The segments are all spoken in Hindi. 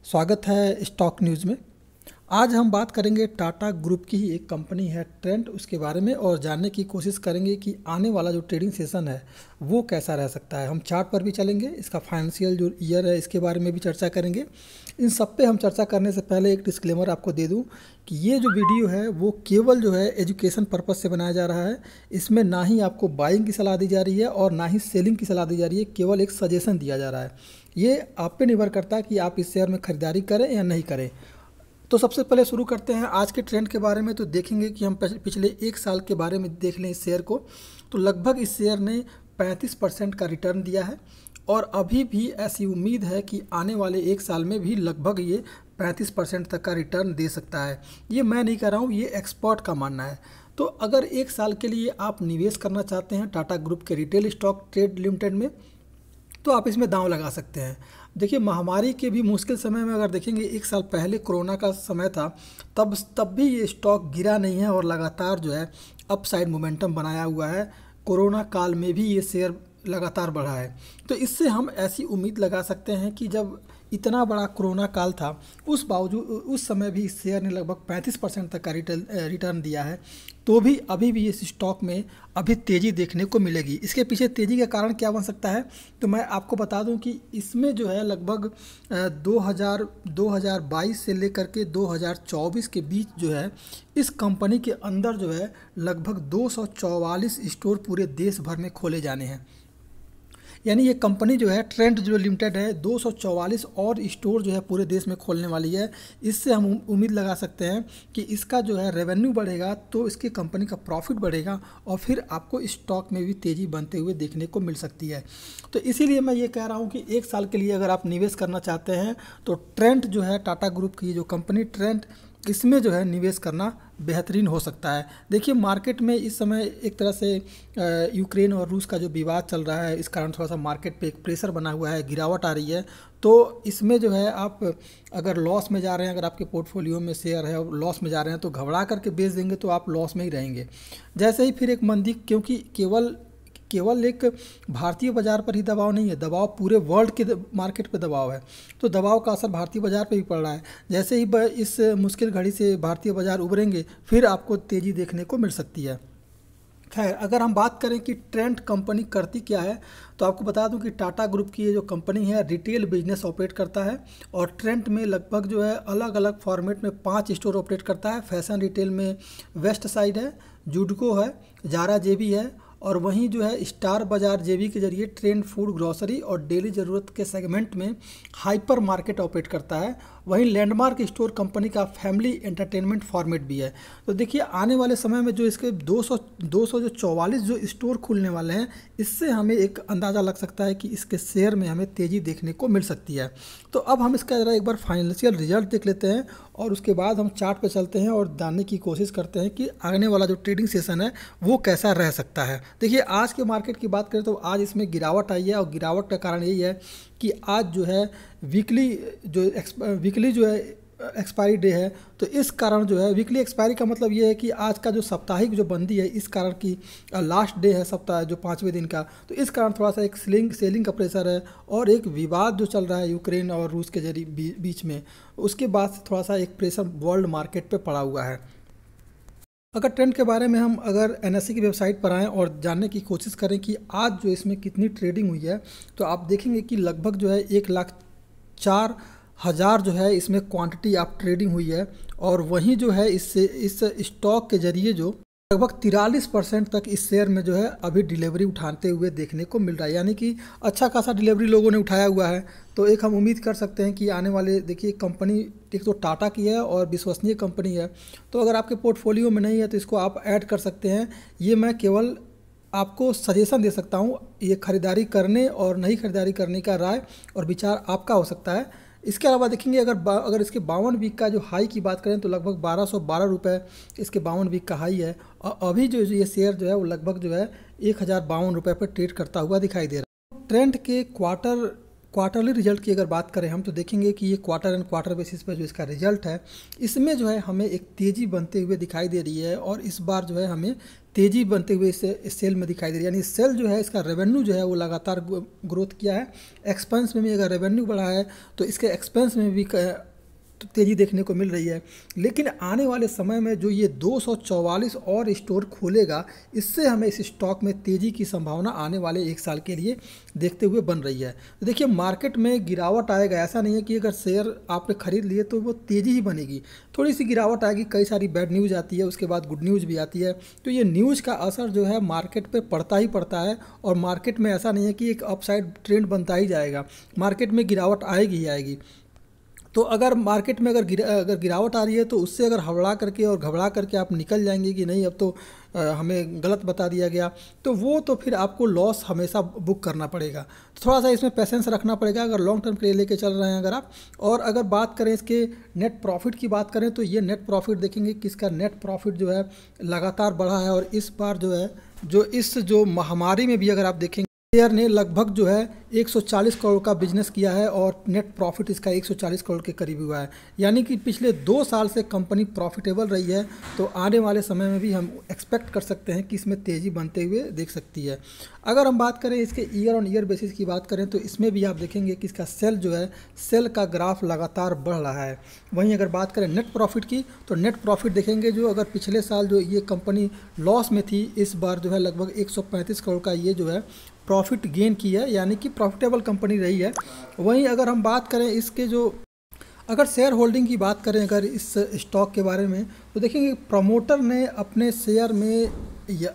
स्वागत है स्टॉक न्यूज़ में। आज हम बात करेंगे टाटा ग्रुप की ही एक कंपनी है ट्रेंट, उसके बारे में और जानने की कोशिश करेंगे कि आने वाला जो ट्रेडिंग सेशन है वो कैसा रह सकता है। हम चार्ट पर भी चलेंगे, इसका फाइनेंशियल जो ईयर है इसके बारे में भी चर्चा करेंगे। इन सब पे हम चर्चा करने से पहले एक डिस्क्लेमर आपको दे दूं कि ये जो वीडियो है वो केवल जो है एजुकेशन पर्पज़ से बनाया जा रहा है। इसमें ना ही आपको बाइंग की सलाह दी जा रही है और ना ही सेलिंग की सलाह दी जा रही है, केवल एक सजेशन दिया जा रहा है। ये आप पे निर्भर करता है कि आप इस शेयर में खरीदारी करें या नहीं करें। तो सबसे पहले शुरू करते हैं आज के ट्रेंड के बारे में। तो देखेंगे कि हम पिछले एक साल के बारे में देख लें इस शेयर को, तो लगभग इस शेयर ने 35% का रिटर्न दिया है और अभी भी ऐसी उम्मीद है कि आने वाले एक साल में भी लगभग ये 35% तक का रिटर्न दे सकता है। ये मैं नहीं कह रहा हूँ, ये एक्सपर्ट का मानना है। तो अगर एक साल के लिए आप निवेश करना चाहते हैं टाटा ग्रुप के रिटेल स्टॉक ट्रेड लिमिटेड में, तो आप इसमें दांव लगा सकते हैं। देखिए, महामारी के भी मुश्किल समय में अगर देखेंगे, एक साल पहले कोरोना का समय था, तब भी ये स्टॉक गिरा नहीं है और लगातार जो है अपसाइड मोमेंटम बनाया हुआ है। कोरोना काल में भी ये शेयर लगातार बढ़ा है। तो इससे हम ऐसी उम्मीद लगा सकते हैं कि जब इतना बड़ा कोरोना काल था, उस समय भी इस शेयर ने लगभग 35% तक का रिटर्न दिया है। तो भी अभी भी इस स्टॉक में अभी तेज़ी देखने को मिलेगी। इसके पीछे तेज़ी का कारण क्या बन सकता है, तो मैं आपको बता दूं कि इसमें जो है लगभग 2022 से लेकर के 2024 के बीच जो है इस कंपनी के अंदर जो है लगभग 244 स्टोर पूरे देश भर में खोले जाने हैं। यानी ये कंपनी जो है ट्रेंट जो लिमिटेड है 244 और स्टोर जो है पूरे देश में खोलने वाली है। इससे हम उम्मीद लगा सकते हैं कि इसका जो है रेवेन्यू बढ़ेगा, तो इसकी कंपनी का प्रॉफिट बढ़ेगा और फिर आपको स्टॉक में भी तेज़ी बनते हुए देखने को मिल सकती है। तो इसीलिए मैं ये कह रहा हूँ कि एक साल के लिए अगर आप निवेश करना चाहते हैं तो ट्रेंट जो है टाटा ग्रुप की जो कंपनी ट्रेंट, इसमें जो है निवेश करना बेहतरीन हो सकता है। देखिए, मार्केट में इस समय एक तरह से यूक्रेन और रूस का जो विवाद चल रहा है, इस कारण थोड़ा सा मार्केट पे एक प्रेशर बना हुआ है, गिरावट आ रही है। तो इसमें जो है आप अगर लॉस में जा रहे हैं, अगर आपके पोर्टफोलियो में शेयर है और लॉस में जा रहे हैं, तो घबरा करके बेच देंगे तो आप लॉस में ही रहेंगे। जैसे ही फिर एक मंदी, क्योंकि केवल एक भारतीय बाज़ार पर ही दबाव नहीं है, दबाव पूरे वर्ल्ड के मार्केट पे दबाव है। तो दबाव का असर भारतीय बाज़ार पे भी पड़ रहा है। जैसे ही इस मुश्किल घड़ी से भारतीय बाज़ार उभरेंगे, फिर आपको तेज़ी देखने को मिल सकती है। खैर, अगर हम बात करें कि ट्रेंट कंपनी करती क्या है, तो आपको बता दूं कि टाटा ग्रुप की ये जो कंपनी है रिटेल बिजनेस ऑपरेट करता है और ट्रेंट में लगभग जो है अलग अलग फॉर्मेट में 5 स्टोर ऑपरेट करता है। फैशन रिटेल में वेस्ट साइड है, जुडको है, जारा जेबी है और वहीं जो है स्टार बाज़ार जेबी के जरिए ट्रेंड फूड ग्रोसरी और डेली ज़रूरत के सेगमेंट में हाइपर मार्केट ऑपरेट करता है। वहीं लैंडमार्क स्टोर कंपनी का फैमिली एंटरटेनमेंट फॉर्मेट भी है। तो देखिए, आने वाले समय में जो इसके 244 जो स्टोर खुलने वाले हैं, इससे हमें एक अंदाज़ा लग सकता है कि इसके शेयर में हमें तेज़ी देखने को मिल सकती है। तो अब हम इसका ज़रा एक बार फाइनेंशियल रिजल्ट देख लेते हैं और उसके बाद हम चार्ट पे चलते हैं और जानने की कोशिश करते हैं कि आने वाला जो ट्रेडिंग सेशन है वो कैसा रह सकता है। देखिए, आज के मार्केट की बात करें तो आज इसमें गिरावट आई है और गिरावट का कारण यही है कि आज जो है वीकली जो है एक्सपायरी डे है। तो इस कारण जो है वीकली एक्सपायरी का मतलब ये है कि आज का जो साप्ताहिक जो बंदी है, इस कारण की लास्ट डे है सप्ताह जो 5वें दिन का, तो इस कारण थोड़ा सा एक सेलिंग का प्रेशर है और एक विवाद जो चल रहा है यूक्रेन और रूस के जरिए बीच में, उसके बाद से थोड़ा सा एक प्रेशर वर्ल्ड मार्केट पे पड़ा हुआ है। अगर ट्रेंड के बारे में हम अगर एनएसई की वेबसाइट पर आएँ और जानने की कोशिश करें कि आज जो इसमें कितनी ट्रेडिंग हुई है, तो आप देखेंगे कि लगभग जो है 1,04,000 जो है इसमें क्वांटिटी आप ट्रेडिंग हुई है और वहीं जो है इस स्टॉक के जरिए जो लगभग 43% तक इस शेयर में जो है अभी डिलीवरी उठाते हुए देखने को मिल रहा है। यानी कि अच्छा खासा डिलीवरी लोगों ने उठाया हुआ है। तो एक हम उम्मीद कर सकते हैं कि आने वाले, देखिए कंपनी एक तो टाटा की है और विश्वसनीय कंपनी है, तो अगर आपके पोर्टफोलियो में नहीं है तो इसको आप ऐड कर सकते हैं। ये मैं केवल आपको सजेशन दे सकता हूँ, ये खरीदारी करने और नहीं खरीदारी करने का राय और विचार आपका हो सकता है। इसके अलावा देखेंगे अगर इसके 52 वीक का जो हाई की बात करें तो लगभग 1212 रुपये इसके 52 वीक का हाई है और अभी जो ये शेयर जो है वो लगभग जो है 1052 रुपये पर ट्रेड करता हुआ दिखाई दे रहा है। ट्रेंड के क्वार्टरली रिजल्ट की अगर बात करें हम, तो देखेंगे कि ये क्वार्टर एंड क्वार्टर बेसिस पर जो इसका रिजल्ट है, इसमें जो है हमें एक तेज़ी बनते हुए दिखाई दे रही है और इस बार जो है हमें तेज़ी बनते हुए इस सेल में दिखाई दे रही है। यानी सेल जो है इसका रेवेन्यू जो है वो लगातार ग्रोथ किया है। एक्सपेंस में भी अगर रेवेन्यू बढ़ा है तो इसके एक्सपेंस में भी तो तेज़ी देखने को मिल रही है। लेकिन आने वाले समय में जो ये 244 और स्टोर खोलेगा, इससे हमें इस स्टॉक में तेज़ी की संभावना आने वाले 1 साल के लिए देखते हुए बन रही है। तो देखिए मार्केट में गिरावट आएगा, ऐसा नहीं है कि अगर शेयर आपने खरीद लिए तो वो तेज़ी ही बनेगी। थोड़ी सी गिरावट आएगी, कई सारी बैड न्यूज़ आती है, उसके बाद गुड न्यूज़ भी आती है। तो ये न्यूज़ का असर जो है मार्केट पर पड़ता ही पड़ता है। और मार्केट में ऐसा नहीं है कि एक अपसाइड ट्रेंड बनता ही जाएगा, मार्केट में गिरावट आएगी ही आएगी। तो अगर मार्केट में अगर गिरावट आ रही है तो उससे अगर हड़बड़ा करके और घबरा करके आप निकल जाएंगे कि नहीं अब तो हमें गलत बता दिया गया, तो वो तो फिर आपको लॉस हमेशा बुक करना पड़ेगा। तो थोड़ा सा इसमें पेशेंस रखना पड़ेगा अगर लॉन्ग टर्म के लिए लेके चल रहे हैं अगर आप। और अगर बात करें इसके नेट प्रॉफिट की बात करें तो ये नेट प्रॉफिट देखेंगे कि इसका नेट प्रॉफिट जो है लगातार बढ़ा है। और इस बार जो है जो महामारी में भी अगर आप देखेंगे, शेयर ने लगभग जो है 140 करोड़ का बिजनेस किया है और नेट प्रॉफिट इसका 140 करोड़ के करीब हुआ है। यानी कि पिछले 2 साल से कंपनी प्रॉफिटेबल रही है। तो आने वाले समय में भी हम एक्सपेक्ट कर सकते हैं कि इसमें तेज़ी बनते हुए देख सकती है। अगर हम बात करें इसके ईयर ऑन ईयर बेसिस की बात करें तो इसमें भी आप देखेंगे कि इसका सेल का ग्राफ लगातार बढ़ रहा है। वहीं अगर बात करें नेट प्रॉफिट की तो नेट प्रॉफिट देखेंगे जो अगर पिछले साल जो ये कंपनी लॉस में थी, इस बार जो है लगभग 135 करोड़ का ये जो है प्रॉफिट गेन की है, यानी कि प्रॉफिटेबल कंपनी रही है। वहीं अगर हम बात करें इसके अगर शेयर होल्डिंग की बात करें अगर इस स्टॉक के बारे में तो देखेंगे प्रमोटर ने अपने शेयर में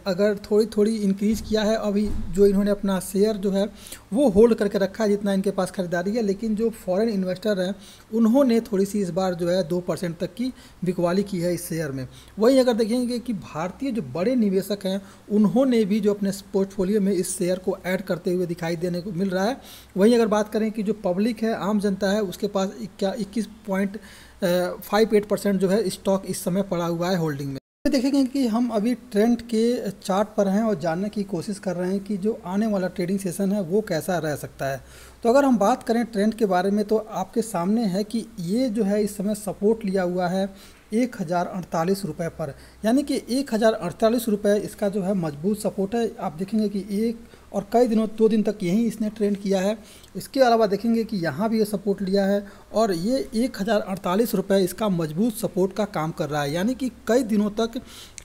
अगर थोड़ी इंक्रीज़ किया है। अभी जो इन्होंने अपना शेयर जो है वो होल्ड करके रखा है जितना इनके पास खरीदारी है। लेकिन जो फॉरेन इन्वेस्टर हैं उन्होंने थोड़ी सी इस बार जो है 2% तक की बिकवाली की है इस शेयर में। वहीं अगर देखेंगे कि भारतीय जो बड़े निवेशक हैं उन्होंने भी जो अपने पोर्टफोलियो में इस शेयर को ऐड करते हुए दिखाई देने को मिल रहा है। वहीं अगर बात करें कि जो पब्लिक है, आम जनता है, उसके पास 21.58% जो है स्टॉक इस समय पड़ा हुआ है होल्डिंग में। देखेंगे कि हम अभी ट्रेंड के चार्ट पर हैं और जानने की कोशिश कर रहे हैं कि जो आने वाला ट्रेडिंग सेशन है वो कैसा रह सकता है। तो अगर हम बात करें ट्रेंड के बारे में तो आपके सामने है कि ये जो है इस समय सपोर्ट लिया हुआ है 1048 रुपये पर, यानी कि 1048 रुपये इसका जो है मजबूत सपोर्ट है। आप देखेंगे कि एक और कई दिनों 2 दिन तक यहीं इसने ट्रेंड किया है। इसके अलावा देखेंगे कि यहाँ भी ये सपोर्ट लिया है और ये 1048 रुपये इसका मजबूत सपोर्ट का काम कर रहा है। यानी कि कई दिनों तक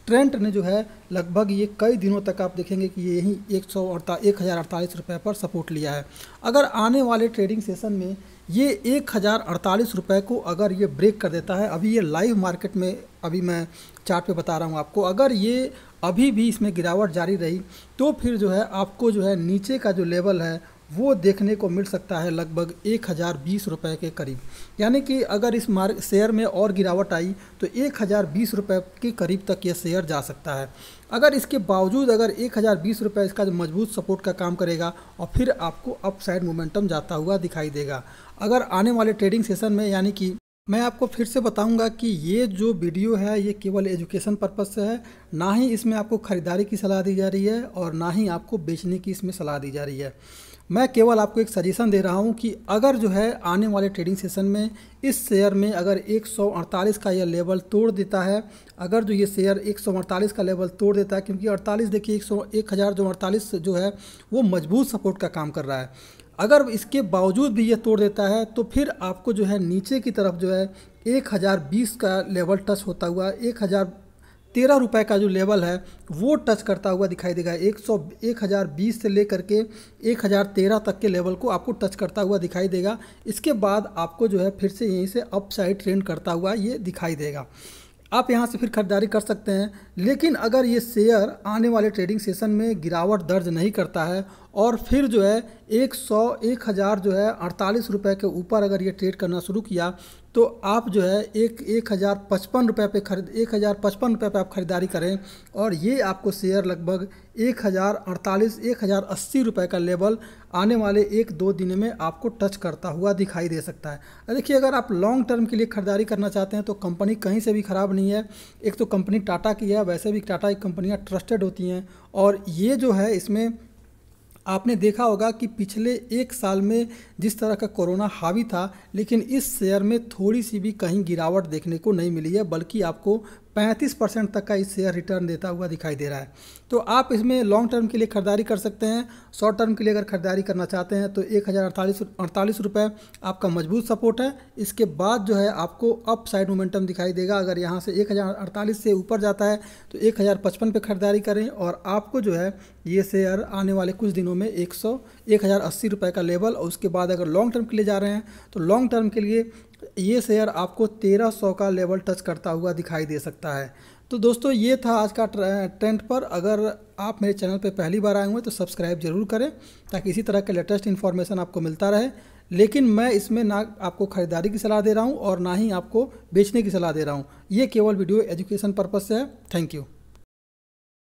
ट्रेंड ने जो है लगभग ये कई दिनों तक आप देखेंगे कि ये यहीं 1048 रुपये पर सपोर्ट लिया है। अगर आने वाले ट्रेडिंग सेशन में ये 1048 रुपये को अगर ये ब्रेक कर देता है, अभी ये लाइव मार्केट में अभी मैं चार्ट पे बता रहा हूँ आपको, अगर ये अभी भी इसमें गिरावट जारी रही तो फिर जो है आपको जो है नीचे का जो लेवल है वो देखने को मिल सकता है लगभग 1020 रुपये के करीब। यानी कि अगर इस शेयर में और गिरावट आई तो 1020 रुपये के करीब तक ये शेयर जा सकता है। अगर इसके बावजूद अगर 1020 रुपये इसका जो मजबूत सपोर्ट का काम करेगा और फिर आपको अपसाइड मोमेंटम जाता हुआ दिखाई देगा। अगर आने वाले ट्रेडिंग सेशन में, यानी कि मैं आपको फिर से बताऊंगा कि ये जो वीडियो है ये केवल एजुकेशन पर्पज़ से है, ना ही इसमें आपको ख़रीदारी की सलाह दी जा रही है और ना ही आपको बेचने की इसमें सलाह दी जा रही है। मैं केवल आपको एक सजेशन दे रहा हूं कि अगर जो है आने वाले ट्रेडिंग सेशन में इस शेयर में अगर 148 का यह लेवल तोड़ देता है, अगर जो ये शेयर 148 का लेवल तोड़ देता है, क्योंकि 48 देखिए 1048 जो है वो मजबूत सपोर्ट का काम कर रहा है, अगर इसके बावजूद भी ये तोड़ देता है तो फिर आपको जो है नीचे की तरफ जो है 1020 का लेवल टच होता हुआ 1013 रुपये का जो लेवल है वो टच करता हुआ दिखाई देगा। 1020 से लेकर के 1013 तक के लेवल को आपको टच करता हुआ दिखाई देगा। इसके बाद आपको जो है फिर से यहीं से अपसाइड ट्रेंड करता हुआ ये दिखाई देगा। आप यहाँ से फिर खरीदारी कर सकते हैं। लेकिन अगर ये शेयर आने वाले ट्रेडिंग सेशन में गिरावट दर्ज नहीं करता है और फिर जो है 1000 जो है 48 रुपये के ऊपर अगर ये ट्रेड करना शुरू किया तो आप जो है 1055 रुपये पे 1055 रुपये पे आप खरीदारी करें और ये आपको शेयर लगभग 1080 रुपये का लेवल आने वाले 1-2 दिन में आपको टच करता हुआ दिखाई दे सकता है। देखिए, अगर आप लॉन्ग टर्म के लिए खरीदारी करना चाहते हैं तो कंपनी कहीं से भी ख़राब नहीं है। एक तो कंपनी टाटा की है, वैसे भी टाटा की कंपनियां ट्रस्टेड होती हैं और ये जो है इसमें आपने देखा होगा कि पिछले 1 साल में जिस तरह का कोरोना हावी था, लेकिन इस शेयर में थोड़ी सी भी कहीं गिरावट देखने को नहीं मिली है, बल्कि आपको 35% तक का इस शेयर रिटर्न देता हुआ दिखाई दे रहा है। तो आप इसमें लॉन्ग टर्म के लिए खरीदारी कर सकते हैं। शॉर्ट टर्म के लिए अगर खरीदारी करना चाहते हैं तो 1048 रुपये आपका मजबूत सपोर्ट है। इसके बाद जो है आपको अप साइड मोमेंटम दिखाई देगा। अगर यहाँ से 1048 से ऊपर जाता है तो 1055 पे खरीदारी करें, और आपको जो है ये शेयर आने वाले कुछ दिनों में 1080 रुपये का लेवल, और उसके बाद अगर लॉन्ग टर्म के लिए जा रहे हैं तो लॉन्ग टर्म के लिए ये शेयर आपको 1300 का लेवल टच करता हुआ दिखाई दे सकता है। तो दोस्तों ये था आज का ट्रेंड पर। अगर आप मेरे चैनल पर पहली बार आए हुए हैं तो सब्सक्राइब जरूर करें ताकि इसी तरह के लेटेस्ट इन्फॉर्मेशन आपको मिलता रहे। लेकिन मैं इसमें ना आपको ख़रीदारी की सलाह दे रहा हूँ और ना ही आपको बेचने की सलाह दे रहा हूँ। ये केवल वीडियो एजुकेशन पर्पज़ से है। Thank you.